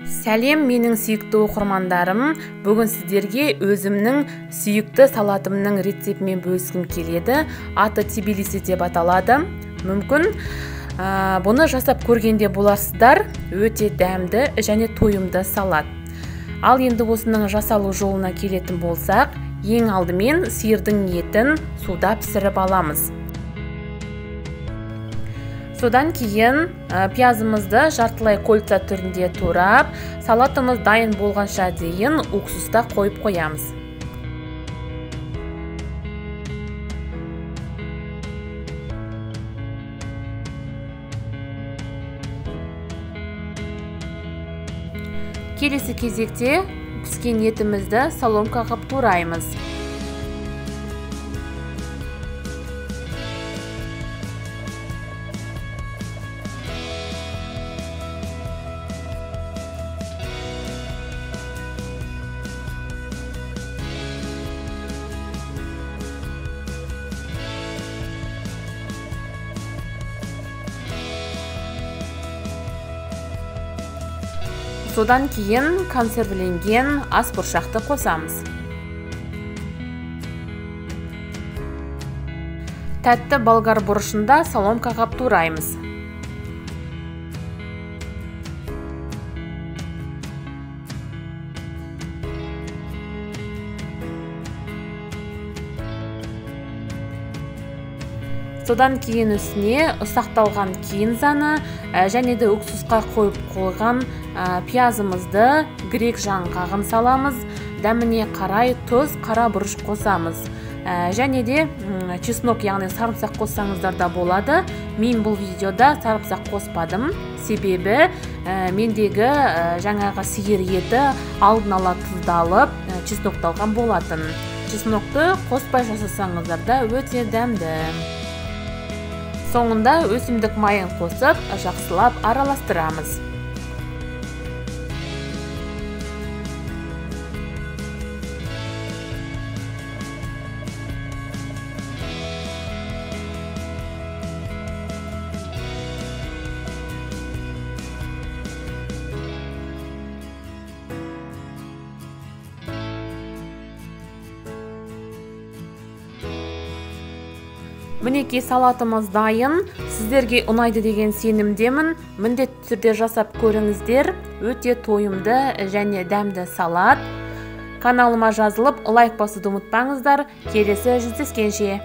Сәлем менің сүйікті оқырмандарым. Бүгін сіздерге өзімнің сүйікті салатымның рецептімен бөліскім келеді. Аты Тбилиси деп аталады. Мүмкін бұны жасап көргенде боларсыздар. Өте дәмді және тойымды салат. Ал енді осының жасалу жолына келетін болсақ, ең алдымен сиырдың етін суда пісіріп аламыз. Содан кейін пиязымызды жартылай кольца түрінде турап, салатымыз дайын болғанша дейін уксуста қойып қоямыз. Келесі кезекте піскен етімізді соломкаға тураймыз. Содан кейін консервіленген ас бұршақты қосамыз. Тәтті болгар бұрышында соломкаға тураймыз. Содан кейін үстіне ұсақталған кинзаны және де уксусқа қойып қойған пиязымызды грек жаңғағын саламыз. Дәміне қарай тұз, қара бұрыш қосамыз. Және де чеснок, яғни сарымсақ қоссаңыздар да болады. Мен бұл видеода сарымсақ қоспадым. Себебі мендегі жаңағы сиыр еті алдын ала тұздалып, чеснокталған болатын. Чеснокты қоспай жасасаңыздар да өте дәмді. Соңында өсімдік майын қосып, жақсылап араластырамыз. Мінекей салатымыз дайын. Сіздерге ұнайды деген сенімдемін. Міндетті түрде жасап көріңіздер. Өте тойымды және дәмді салат. Каналыма жазылып, лайк басуды ұмытпаңыздар. Келесі жүздескенше.